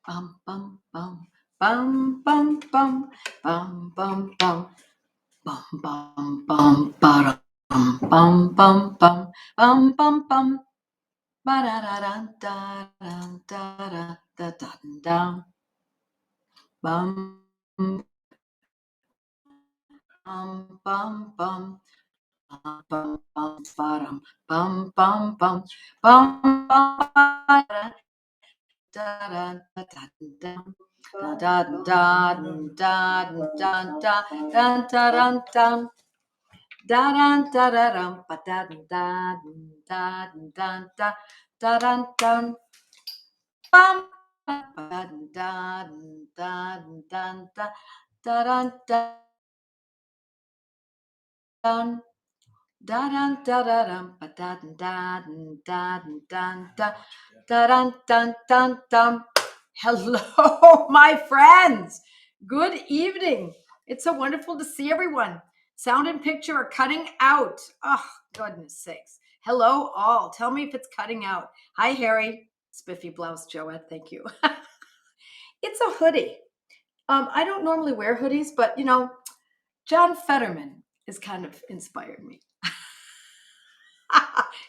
bum, bum, bum, bum, bum, bum, bum, bum, bum, bum, bum, bum, ba-dum, bum, bum, bum, bum, bum, bum, ba-da-da-da-da-da-da-da-da-da-da, bum, bum, bum, bum, bum, bum, ba-dum, bum, bum, bum, bum, bum, da dun da da dum ba da dun da dun da dun dun da da dun dun dun dun. Hello, my friends. Good evening. It's so wonderful to see everyone. Sound and picture are cutting out. Oh, goodness sakes. Hello, all. Tell me if it's cutting out. Hi, Harry. Spiffy blouse, Joette. Thank you. It's a hoodie. I don't normally wear hoodies, but John Fetterman has kind of inspired me.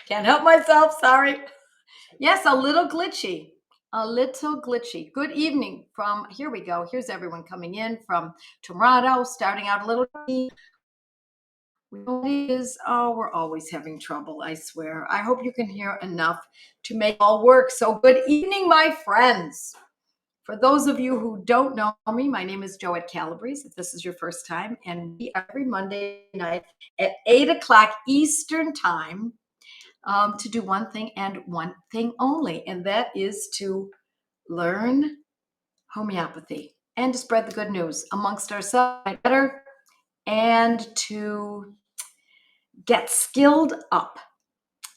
Can't help myself, sorry. Yes, a little glitchy. A little glitchy. Good evening from, here we go. Here's everyone coming in from Toronto, starting out a little. We're always having trouble, I swear. I hope you can hear enough to make it all work. So good evening, my friends. For those of you who don't know me, my name is Joette Calabrese, if this is your first time, and we every Monday night at 8 o'clock Eastern time to do one thing and one thing only, and that is to learn homeopathy and to spread the good news amongst ourselves better and to get skilled up.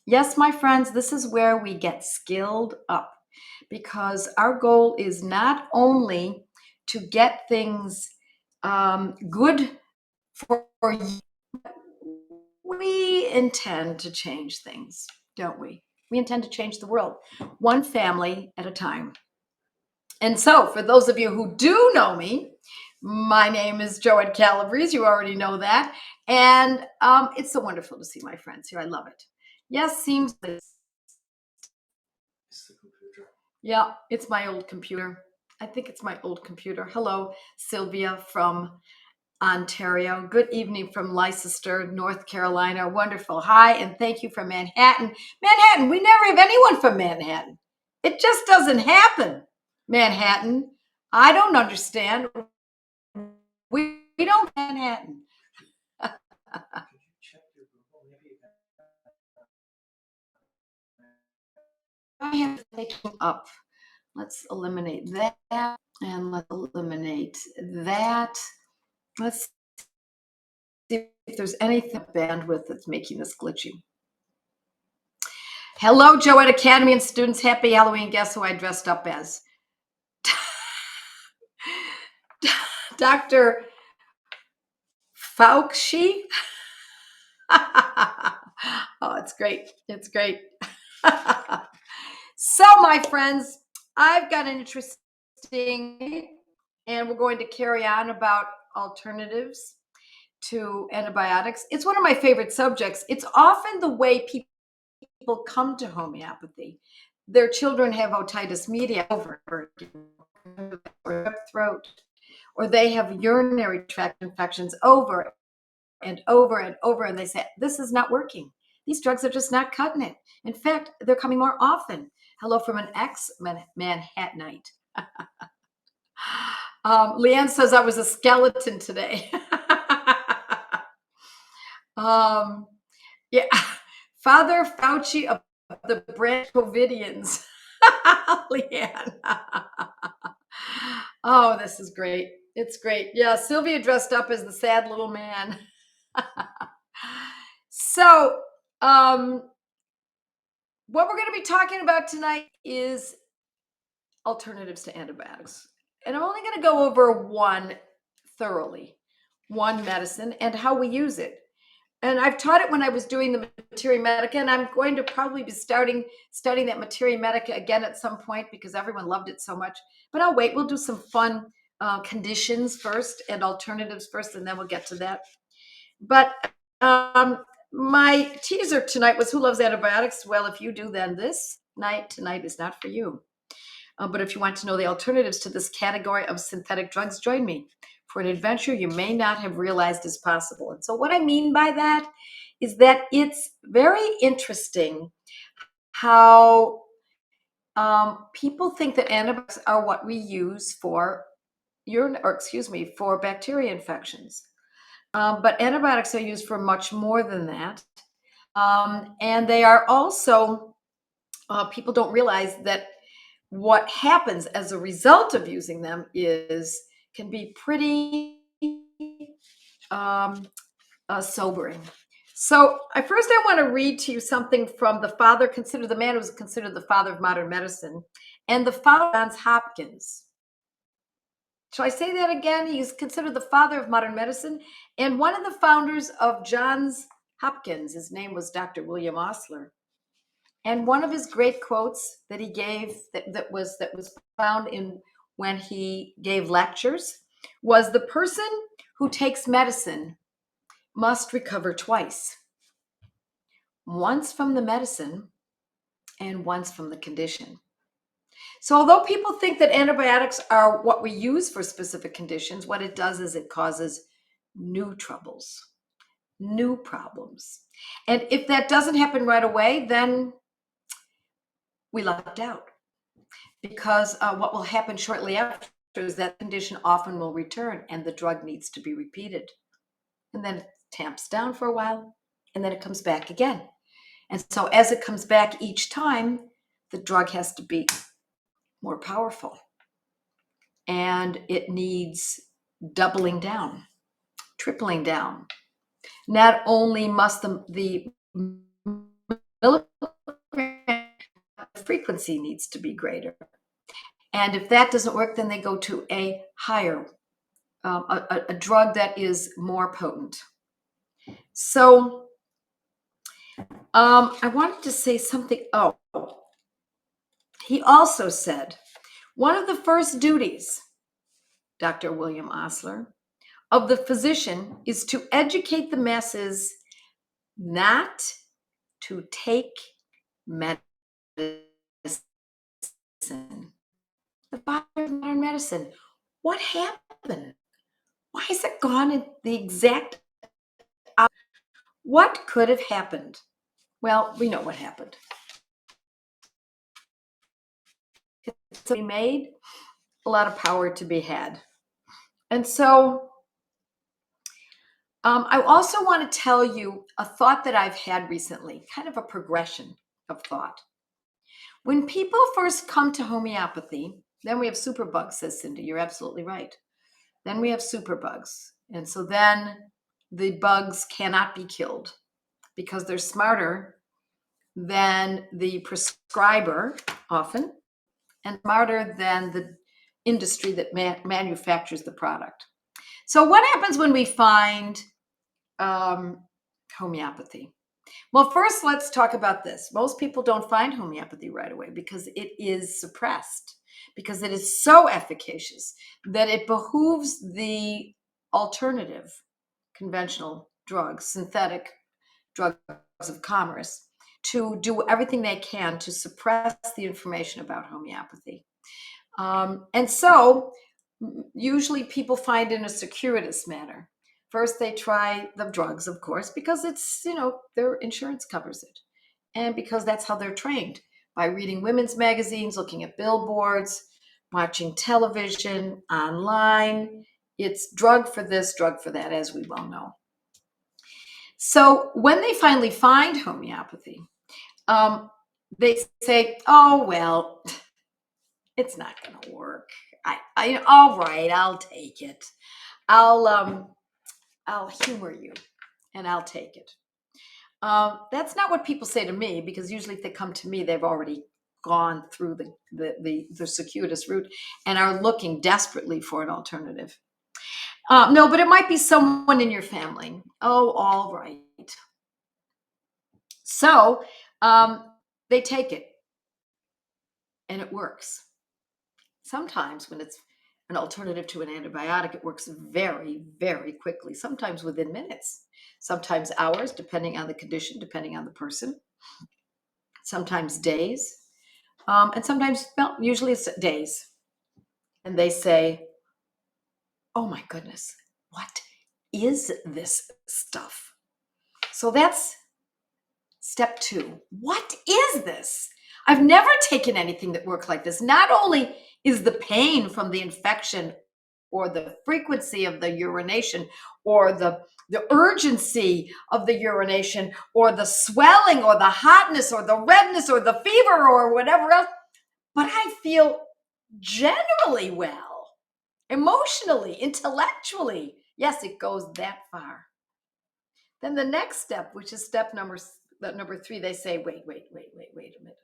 Yes, my friends, this is where we get skilled up because our goal is not only to get things good for you, we intend to change things, don't we? We intend to change the world, one family at a time. And so, for those of you who do know me, my name is Joette Calabrese. You already know that. And it's so wonderful to see my friends here. I love it. Yes, seems like. Yeah, it's my old computer. I think it's my old computer. Hello, Sylvia from Ontario. Good evening from Leicester, North Carolina. Wonderful. Hi, and thank you from Manhattan. Manhattan, we never have anyone from Manhattan. It just doesn't happen. Manhattan, I don't understand. We don't Manhattan. I have to take them up. Let's eliminate that and let's eliminate that. Let's see if there's anything bandwidth that's making this glitchy. Hello, Joette Academy and students. Happy Halloween. Guess who I dressed up as? Dr. Fauci. Oh, it's great. It's great. So, my friends, I've got an interesting, and we're going to carry on about alternatives to antibiotics. It's one of my favorite subjects. It's often the way people come to homeopathy. Their children have otitis media over or throat, or they have urinary tract infections over and over and over, and they say, this is not working. These drugs are just not cutting it. In fact, they're coming more often. Hello from an ex-Manhattanite. Leanne says I was a skeleton today. Yeah, Father Fauci of the branch Covidians. Leanne. Oh, this is great. It's great. Yeah, Sylvia dressed up as the sad little man. So, what we're going to be talking about tonight is alternatives to antibiotics. And I'm only going to go over one thoroughly, one medicine and how we use it. And I've taught it when I was doing the materia medica, and I'm going to probably be studying that materia medica again at some point because everyone loved it so much. But I'll wait. We'll do some fun conditions first and alternatives first, and then we'll get to that. But my teaser tonight was who loves antibiotics? Well, if you do, then this night tonight is not for you. But if you want to know the alternatives to this category of synthetic drugs, join me for an adventure you may not have realized is possible. And so, what I mean by that is that it's very interesting how people think that antibiotics are what we use for for bacteria infections. But antibiotics are used for much more than that. And they are also, people don't realize that what happens as a result of using them can be pretty um, sobering. So I want to read to you something from the man who was considered the father of modern medicine, and the founder of Johns Hopkins. Shall I say that again? He's considered the father of modern medicine, and one of the founders of Johns Hopkins. His name was Dr. William Osler. And one of his great quotes that he gave that was found in when he gave lectures was, "The person who takes medicine must recover twice. Once from the medicine and once from the condition." So although people think that antibiotics are what we use for specific conditions, what it does is it causes new troubles, new problems. And if that doesn't happen right away, then we lucked out. Because what will happen shortly after is that condition often will return and the drug needs to be repeated. And then it tamps down for a while and then it comes back again. And so as it comes back each time, the drug has to be more powerful and it needs doubling down, tripling down. Not only must the milligram frequency needs to be greater. And if that doesn't work, then they go to a higher, a drug that is more potent. So I wanted to say something. Oh, he also said one of the first duties, Dr. William Osler, of the physician is to educate the masses not to take medicine. The father of modern medicine. What happened? Why is it gone at the exact hour? What could have happened? Well, we know what happened. It's to be made, a lot of power to be had. And so I also want to tell you a thought that I've had recently, kind of a progression of thought. When people first come to homeopathy, then we have superbugs, says Cindy. You're absolutely right. Then we have superbugs. And so then the bugs cannot be killed because they're smarter than the prescriber often and smarter than the industry that manufactures the product. So what happens when we find homeopathy? Well, first, let's talk about this. Most people don't find homeopathy right away because it is suppressed, because it is so efficacious that it behooves the alternative conventional drugs, synthetic drugs of commerce, to do everything they can to suppress the information about homeopathy. And so usually people find in a circuitous manner. First, they try the drugs, of course, because it's, their insurance covers it. And because that's how they're trained, by reading women's magazines, looking at billboards, watching television, online. It's drug for this, drug for that, as we well know. So when they finally find homeopathy, they say, "Oh, well, it's not going to work. All right, I'll take it. I'll humor you, and I'll take it." That's not what people say to me, because usually if they come to me, they've already gone through the circuitous route and are looking desperately for an alternative. No, but it might be someone in your family. "Oh, all right. So they take it and it works. Sometimes when it's an alternative to an antibiotic, it works very, very quickly, sometimes within minutes, sometimes hours, depending on the condition, depending on the person, sometimes days, and sometimes, well, usually it's days. And they say, oh my goodness, what is this stuff? So that's step 2. What is this? I've never taken anything that worked like this. Not only is the pain from the infection or the frequency of the urination or the urgency of the urination or the swelling or the hotness or the redness or the fever or whatever else, but I feel generally well, emotionally, intellectually. Yes, it goes that far. Then the next step, which is step number 3, they say, wait a minute.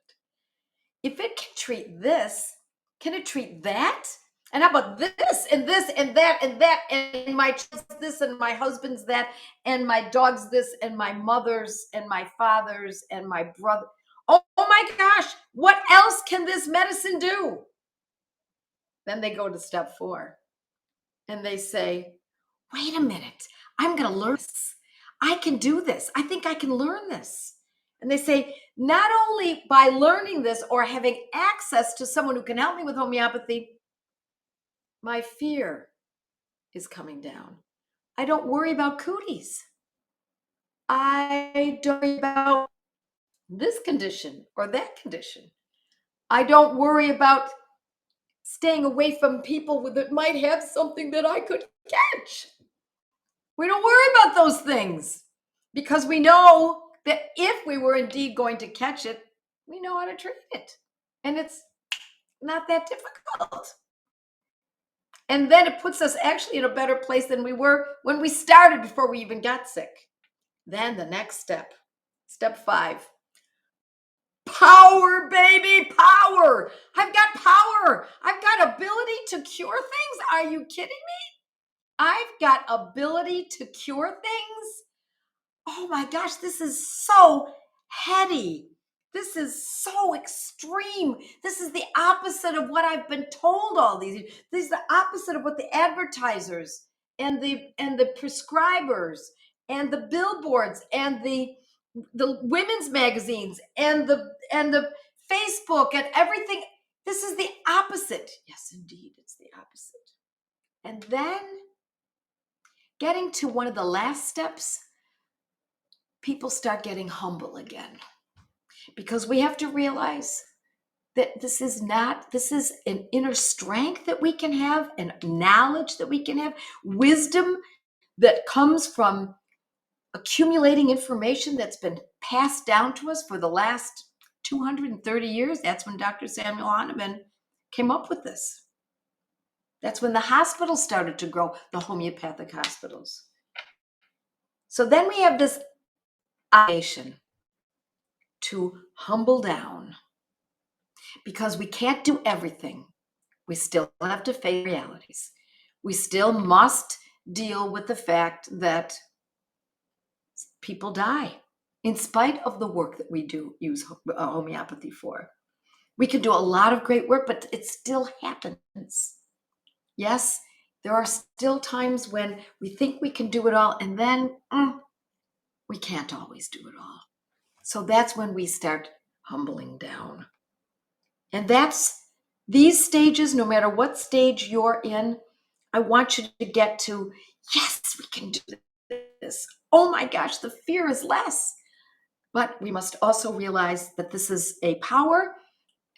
If it can treat this, can it treat that? And how about this and this and that and that and my child's this and my husband's that and my dog's this and my mother's and my father's and my brother? Oh my gosh, what else can this medicine do? Then they go to step 4 and they say, wait a minute, I'm going to learn this. I can do this. I think I can learn this. And they say, not only by learning this or having access to someone who can help me with homeopathy, my fear is coming down. I don't worry about cooties. I don't worry about this condition or that condition. I don't worry about staying away from people that might have something that I could catch. We don't worry about those things because we know that if we were indeed going to catch it, we know how to treat it. And it's not that difficult. And then it puts us actually in a better place than we were when we started before we even got sick. Then the next step, step 5, power, baby, power. I've got power. I've got ability to cure things. Are you kidding me? I've got ability to cure things. Oh my gosh, this is so heady. This is so extreme. This is the opposite of what I've been told all these years. This is the opposite of what the advertisers and the prescribers and the billboards and the women's magazines and the Facebook and everything. This is the opposite. Yes, indeed, it's the opposite. And then getting to one of the last steps, people start getting humble again, because we have to realize that this is an inner strength that we can have, and knowledge that we can have, wisdom that comes from accumulating information that's been passed down to us for the last 230 years. That's when Dr. Samuel Hahnemann came up with this. That's when the hospitals started to grow, the homeopathic hospitals. So then we have this obligation to humble down, because we can't do everything. We still have to face realities. We still must deal with the fact that people die in spite of the work that we do use homeopathy for. We can do a lot of great work, but it still happens. Yes, there are still times when we think we can do it all, and then we can't always do it all. So that's when we start humbling down. And that's these stages, no matter what stage you're in, I want you to get to, yes, we can do this. Oh my gosh, the fear is less. But we must also realize that this is a power,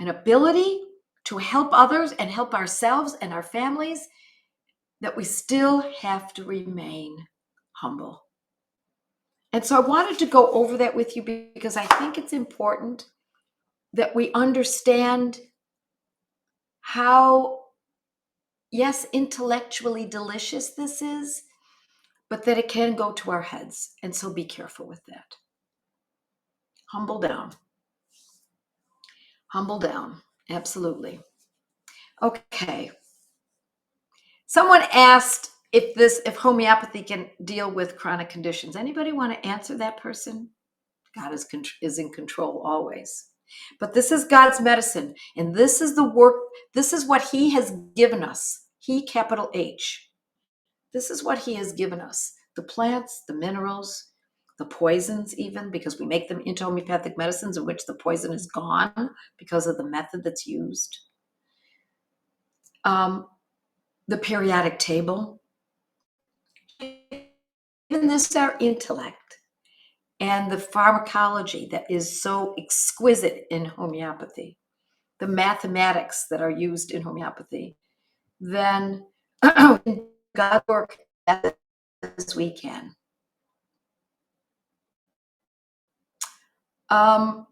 an ability to help others and help ourselves and our families, that we still have to remain humble. And so I wanted to go over that with you, because I think it's important that we understand how, yes, intellectually delicious this is, but that it can go to our heads. And so be careful with that. Humble down. Humble down. Absolutely. Okay. Someone asked if homeopathy can deal with chronic conditions. Anybody want to answer that person? God is in control always. But this is God's medicine, and this is the work, this is what he has given us. He, capital H. This is what he has given us. The plants, the minerals, the poisons even, because we make them into homeopathic medicines in which the poison is gone because of the method that's used. The periodic table. Even this is our intellect and the pharmacology that is so exquisite in homeopathy, the mathematics that are used in homeopathy, then God work as we can. All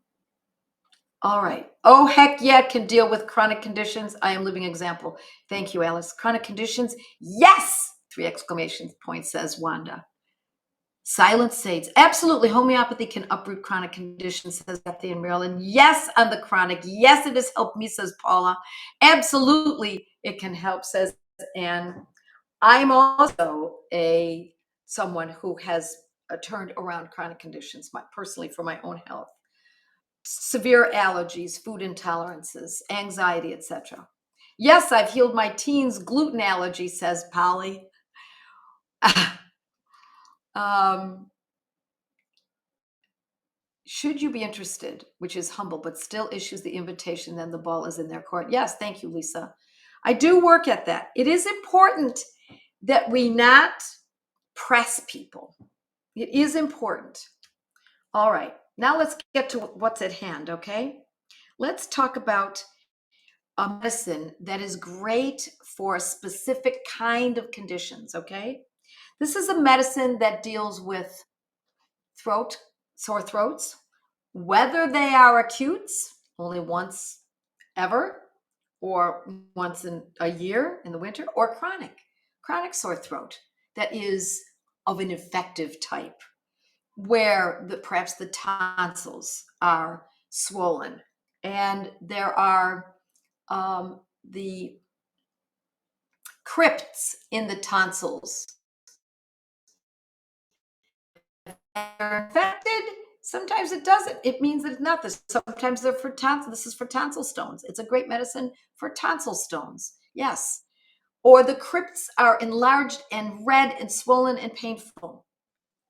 right. Oh, heck yeah, it can deal with chronic conditions. I am living example. Thank you, Alice. Chronic conditions? Yes! 3 exclamation points, says Wanda. Silent Sage. Absolutely. Homeopathy can uproot chronic conditions, says Kathy and Marilyn. Yes, on the chronic. Yes, it has helped me, says Paula. Absolutely, it can help, says Anne. I'm also someone who has turned around chronic conditions, personally for my own health. Severe allergies, food intolerances, anxiety, etc. Yes, I've healed my teens' gluten allergy, says Polly. Should you be interested, which is humble, but still issues the invitation, then the ball is in their court. Yes, thank you, Lisa. I do work at that. It is important that we not press people. It is important. All right, now let's get to what's at hand, okay? Let's talk about a medicine that is great for a specific kind of conditions, okay? This is a medicine that deals with sore throats, whether they are acutes, only once ever, or once in a year in the winter, or chronic sore throat that is of an infective type, where perhaps the tonsils are swollen and there are the crypts in the tonsils are infected. Sometimes it doesn't. It means that it's not this. Sometimes they're for tonsils. This is for tonsil stones. It's a great medicine for tonsil stones. Yes. Or the crypts are enlarged and red and swollen and painful,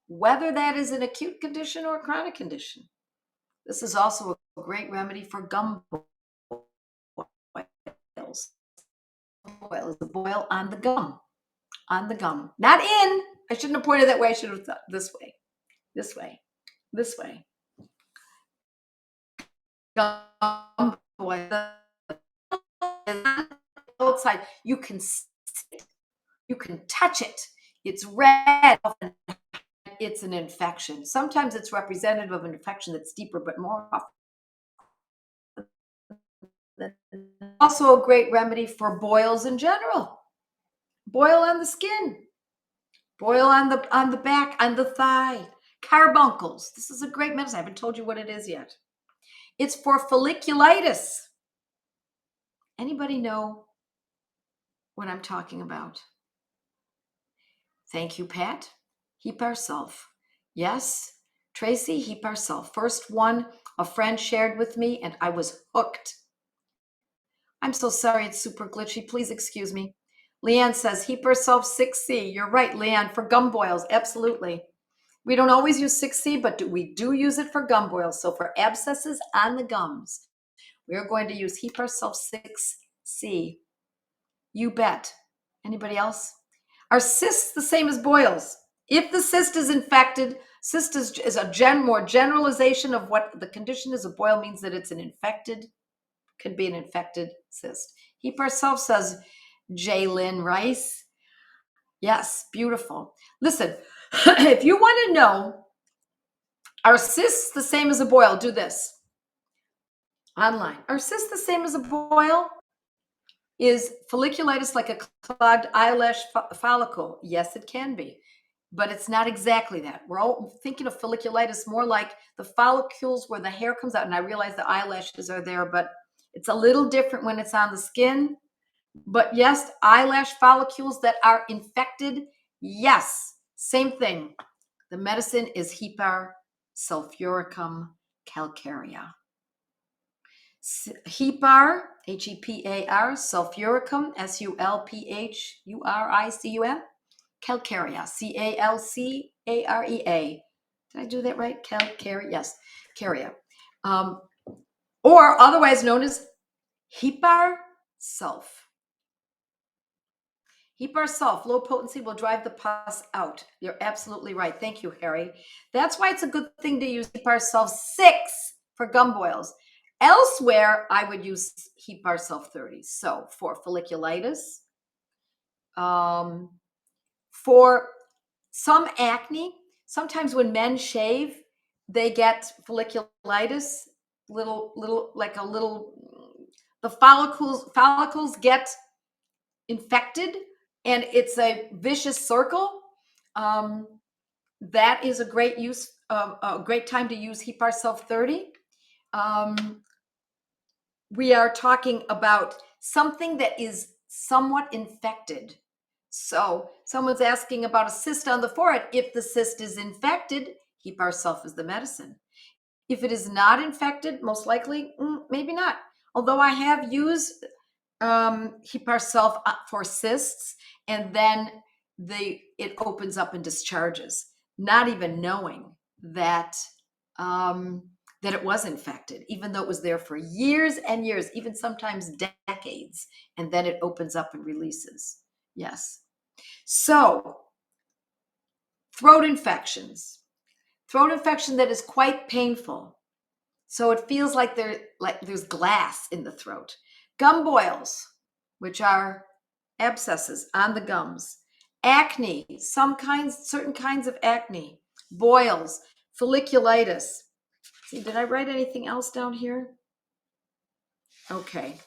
whether that is an acute condition or a chronic condition. This is also a great remedy for gum boils. Boil is the boil on the gum. On the gum. Not in. I shouldn't have pointed that way. I should have thought this way. This way. This way. Gum boil. Outside. You can see it. You can touch it. It's red. It's an infection. Sometimes it's representative of an infection that's deeper, but more often. Also a great remedy for boils in general. Boil on the skin. Boil on the back, on the thigh. Carbuncles. This is a great medicine. I haven't told you what it is yet. It's for folliculitis. Anybody know what I'm talking about? Thank you, Pat. Heap ourself. Yes, Tracy, heap ourself. First one a friend shared with me, and I was hooked. I'm so sorry it's super glitchy. Please excuse me. Leanne says, heap herself 6C. You're right, Leanne, for gum boils. Absolutely. We don't always use 6C, but we do use it for gum boils. So for abscesses on the gums, we are going to use heap ourself 6C. You bet. Anybody else? Are cysts the same as boils? If the cyst is infected, cyst is a more generalization of what the condition is. A boil means that it's could be an infected cyst. Heap ourselves, says Jaylyn Rice. Yes, beautiful. Listen, if you want to know, are cysts the same as a boil? Do this online. Are cysts the same as a boil? Is folliculitis like a clogged eyelash follicle? Yes, it can be, but it's not exactly that. We're all thinking of folliculitis more like the follicles where the hair comes out. And I realize the eyelashes are there, but it's a little different when it's on the skin But yes, eyelash follicles that are infected, yes, same thing. The medicine is Hepar sulfuricum calcarea. Hepar, Hepar, sulfuricum, sulphuricum, calcarea, Calcarea. Did I do that right? Calcarea, yes, caria. Or otherwise known as Hepar sulf. Hepar sulf, low potency, will drive the pus out. You're absolutely right. Thank you, Harry. That's why it's a good thing to use Hepar sulf 6 for gum boils. Elsewhere, I would use Hepar sulf 30. So for folliculitis, for some acne, sometimes when men shave, they get folliculitis, the follicles get infected and it's a vicious circle. That is a great time to use Hepar sulf 30. We are talking about something that is somewhat infected. So someone's asking about a cyst on the forehead. If the cyst is infected, Hepar sulf is the medicine. If it is not infected, most likely, maybe not. Although I have used Hepar sulf for cysts, and then it opens up and discharges, not even knowing that that it was infected, even though it was there for years and years, even sometimes decades, and then it opens up and releases. Yes. So, throat infections. Throat infection that is quite painful. So it feels like there's glass in the throat. Gum boils, which are abscesses on the gums. Acne, certain kinds of acne. Boils, folliculitis. See, did I write anything else down here? Okay.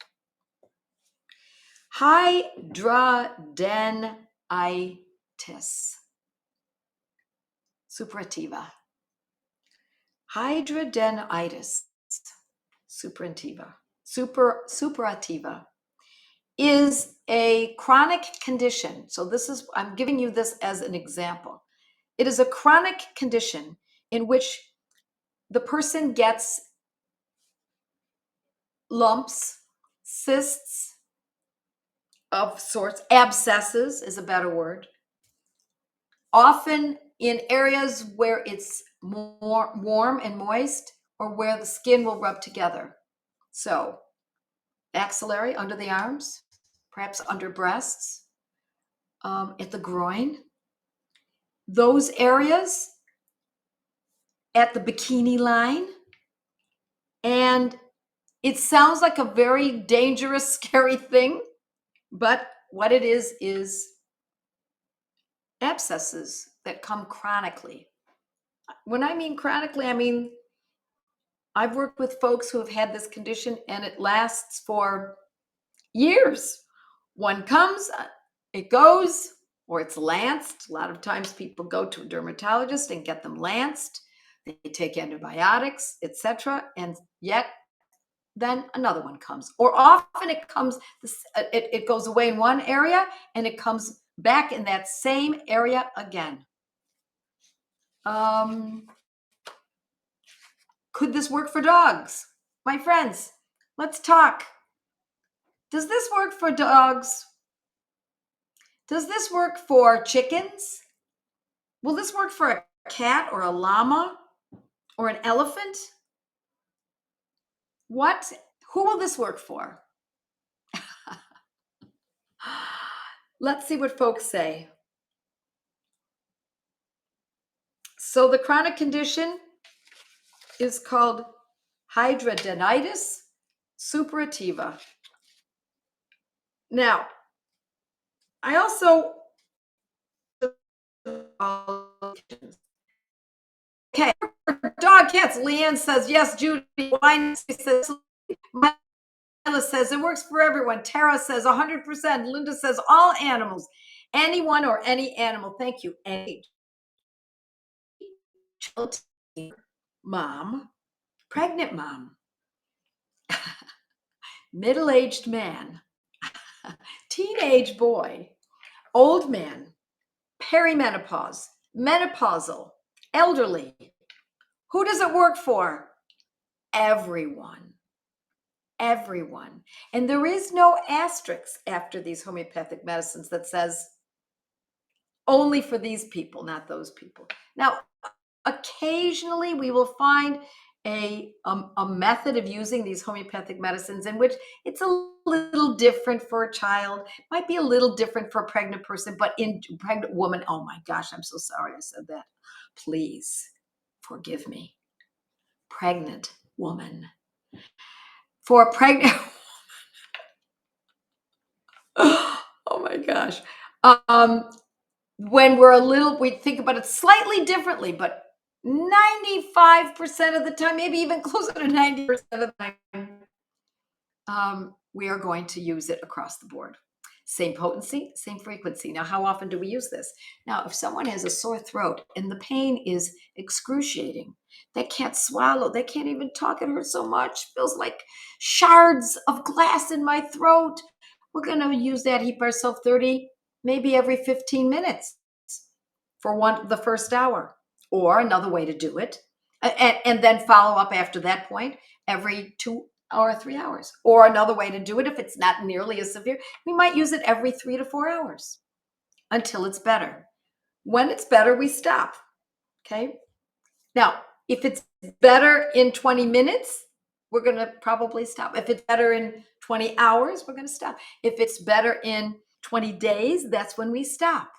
Hidradenitis suppurativa. Hidradenitis suppurativa is a chronic condition. So I'm giving you this as an example. It is a chronic condition in which the person gets lumps, cysts of sorts, abscesses is a better word, often in areas where it's more warm and moist or where the skin will rub together. So axillary, under the arms, perhaps under breasts, at the groin, those areas, at the bikini line. And it sounds like a very dangerous, scary thing, but what it is abscesses that come chronically. When I mean chronically, I mean I've worked with folks who have had this condition and it lasts for years. One comes, it goes, or it's lanced. A lot of times people go to a dermatologist and get them lanced. They take antibiotics, etc. And yet then another one comes. Or often it comes, it goes away in one area and it comes back in that same area again. Could this work for dogs? My friends, let's talk. Does this work for dogs? Does this work for chickens? Will this work for a cat or a llama or an elephant? What? Who will this work for? Let's see what folks say. So the chronic condition is called hidradenitis suppurativa. Now, I also okay, dog cats. Leanne says yes. Judy Wine says Myla says it works for everyone. Tara says 100%. Linda says all animals, anyone or any animal. Thank you. Any mom, pregnant mom, middle-aged man, teenage boy, old man, perimenopause, menopausal, elderly. Who does it work for? Everyone. Everyone. And there is no asterisk after these homeopathic medicines that says only for these people, not those people. Now, occasionally we will find a method of using these homeopathic medicines in which it's a little different for a child, might be a little different for a pregnant person, but in pregnant woman, oh my gosh, I'm so sorry I said that. Please forgive me. Pregnant woman. For a pregnant, oh my gosh. When we're a little, we think about it slightly differently, but 95% of the time, maybe even closer to 90% of the time, we are going to use it across the board. Same potency, same frequency. Now, how often do we use this? Now, if someone has a sore throat and the pain is excruciating, they can't swallow, they can't even talk, it hurts so much, feels like shards of glass in my throat, we're going to use that Heap Ourself 30 maybe every 15 minutes for the first hour. Or another way to do it, and then follow up after that point every 2 or 3 hours. Or another way to do it, if it's not nearly as severe, we might use it every 3 to 4 hours until it's better. When it's better, we stop. Okay. Now, if it's better in 20 minutes, we're going to probably stop. If it's better in 20 hours, we're going to stop. If it's better in 20 days, that's when we stop.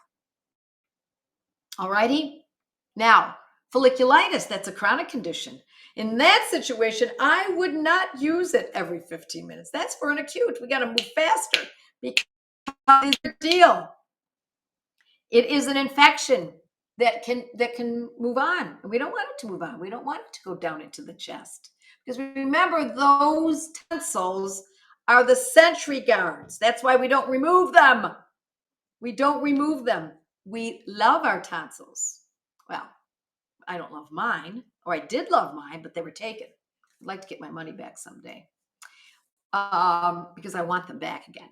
All righty. Now, folliculitis, that's a chronic condition. In that situation, I would not use it every 15 minutes. That's for an acute. We got to move faster because it's a deal. It is an infection that can move on. And we don't want it to move on. We don't want it to go down into the chest. Because remember, those tonsils are the sentry guards. That's why we don't remove them. We don't remove them. We love our tonsils. Well, I don't love mine, or I did love mine, but they were taken. I'd like to get my money back someday because I want them back again.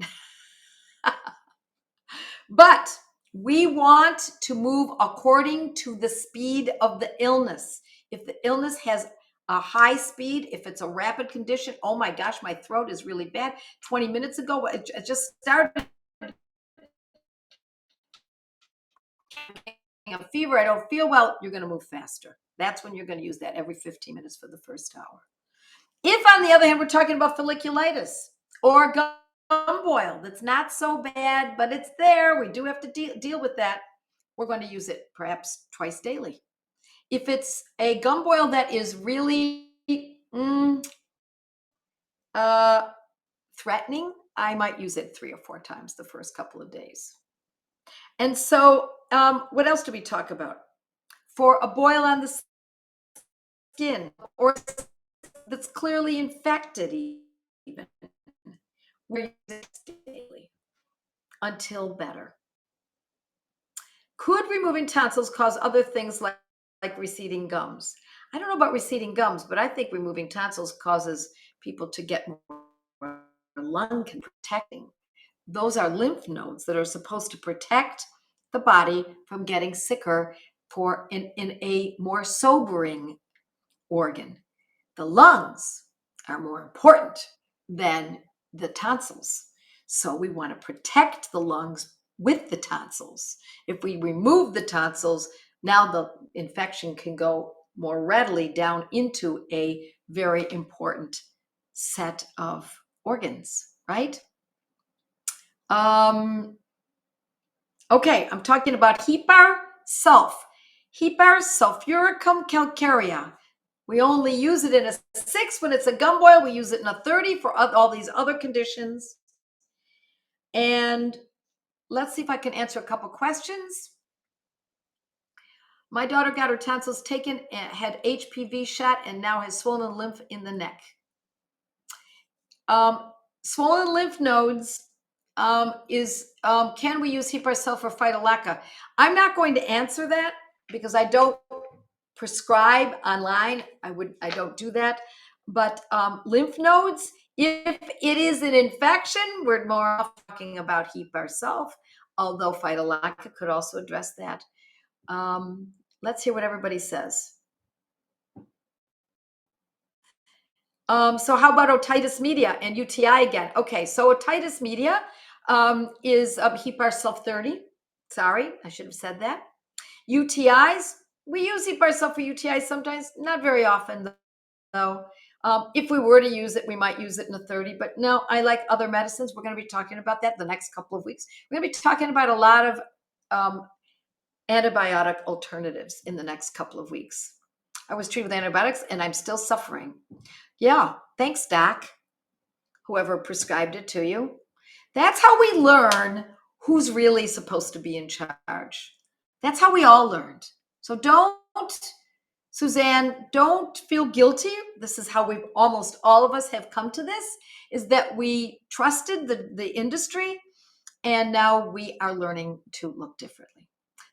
But we want to move according to the speed of the illness. If the illness has a high speed, if it's a rapid condition, oh my gosh, my throat is really bad. 20 minutes ago, it just started. A fever, I don't feel well, you're going to move faster. That's when you're going to use that every 15 minutes for the first hour. If, on the other hand, we're talking about folliculitis or gum boil, that's not so bad, but it's there, we do have to deal with that, we're going to use it perhaps twice daily. If it's a gum boil that is really threatening, I might use it 3 or 4 times the first couple of days. And so, what else do we talk about? For a boil on the skin or that's clearly infected, even, we're using it daily until better. Could removing tonsils cause other things like receding gums? I don't know about receding gums, but I think removing tonsils causes people to get more lung protecting. Those are lymph nodes that are supposed to protect the body from getting sicker in a more sobering organ. The lungs are more important than the tonsils. So we want to protect the lungs with the tonsils. If we remove the tonsils, now the infection can go more readily down into a very important set of organs, right? Okay, I'm talking about Hepar sulf. Hepar sulfuricum calcarea. We only use it in a 6 when it's a gum boil. We use it in a 30 for all these other conditions. And let's see if I can answer a couple questions. My daughter got her tonsils taken, had HPV shot, and now has swollen lymph in the neck. Swollen lymph nodes can we use Hepar sulf for phytolacca? I'm not going to answer that because I don't prescribe online. I don't do that. But lymph nodes, If it is an infection, we're more talking about heap ourselves, although phytolacca could also address that. Let's hear what everybody says. So how about otitis media and UTI again? Okay, so otitis media is HEPAR self 30. Sorry, I should have said that. UTIs, we use HEPAR self for UTIs sometimes, not very often though. If we were to use it, we might use it in a 30, but no, I like other medicines. We're going to be talking about that the next couple of weeks. We're going to be talking about a lot of antibiotic alternatives in the next couple of weeks. I was treated with antibiotics and I'm still suffering. Yeah, thanks, Doc, whoever prescribed it to you. That's how we learn who's really supposed to be in charge. That's how we all learned. So don't, Suzanne, don't feel guilty. This is how we've almost all of us have come to this, is that we trusted the industry and now we are learning to look differently.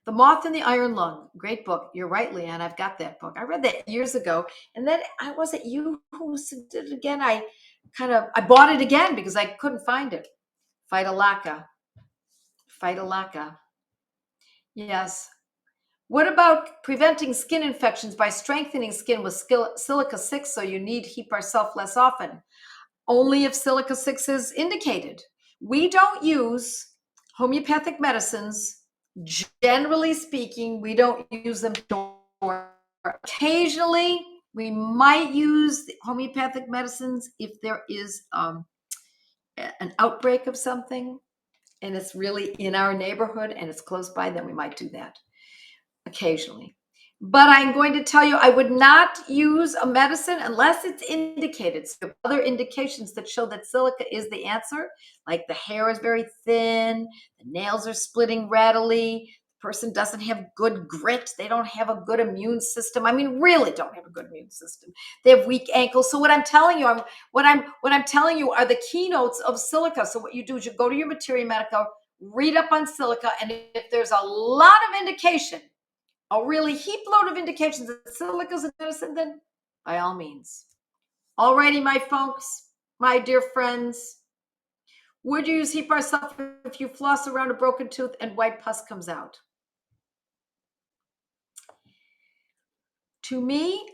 The Moth and the Iron Lung, great book. You're right, Leanne. I've got that book. I read that years ago. And then was it you who did it again? I bought it again because I couldn't find it. Phytolacca. Phytolacca. Yes. What about preventing skin infections by strengthening skin with silica 6 so you need HEPAR self less often? Only if silica 6 is indicated. We don't use homeopathic medicines. Generally speaking, we don't use them. Occasionally, we might use homeopathic medicines if there is an outbreak of something and it's really in our neighborhood and it's close by, then we might do that occasionally. But I'm going to tell you, I would not use a medicine unless it's indicated. So other indications that show that silica is the answer, like the hair is very thin, the nails are splitting readily, the person doesn't have good grit, they don't have a good immune system. I mean, really don't have a good immune system. They have weak ankles. So what I'm telling you, what I'm telling you are the keynotes of silica. So what you do is you go to your Materia Medica, read up on silica, and if there's a lot of indication, a really heap load of indications that silica is a medicine, then by all means. Alrighty, my folks, my dear friends, would you use HEPAR self if you floss around a broken tooth and white pus comes out? To me,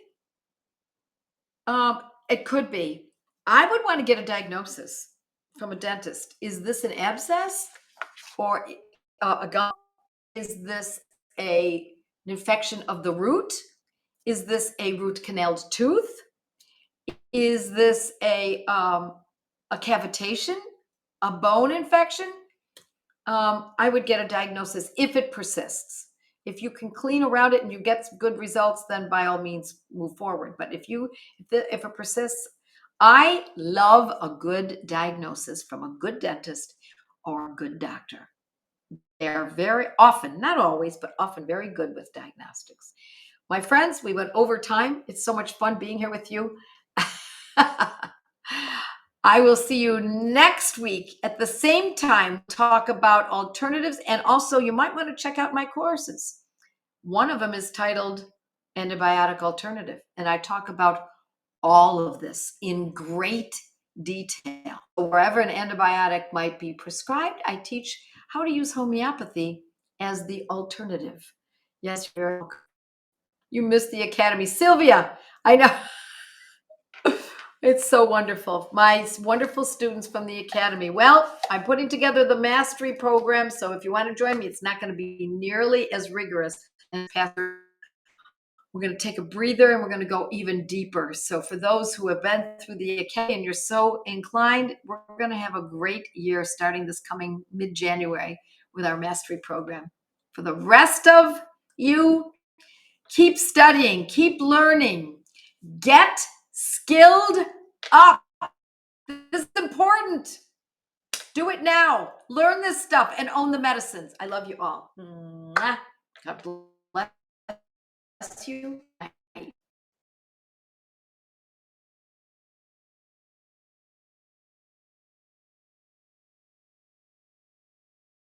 it could be. I would want to get a diagnosis from a dentist. Is this an abscess or a gum? Is this an infection of the root? Is this a root canaled tooth? Is this a cavitation, a bone infection? I would get a diagnosis if it persists. If you can clean around it and you get good results, then by all means move forward. But if it persists, I love a good diagnosis from a good dentist or a good doctor. They're very often, not always, but often very good with diagnostics. My friends, we went over time. It's so much fun being here with you. I will see you next week at the same time, talk about alternatives. And also, you might want to check out my courses. One of them is titled Antibiotic Alternative. And I talk about all of this in great detail. Wherever an antibiotic might be prescribed, I teach how to use homeopathy as the alternative. Yes, you're very welcome. You missed the academy. Sylvia, I know. It's so wonderful. My wonderful students from the academy. Well, I'm putting together the mastery program. So if you want to join me, it's not going to be nearly as rigorous. And we're going to take a breather and we're going to go even deeper. So for those who have been through the academy and you're so inclined, we're going to have a great year starting this coming mid-January with our mastery program. For the rest of you, keep studying, keep learning, get skilled up. This is important. Do it now. Learn this stuff and own the medicines. I love you all. God bless you.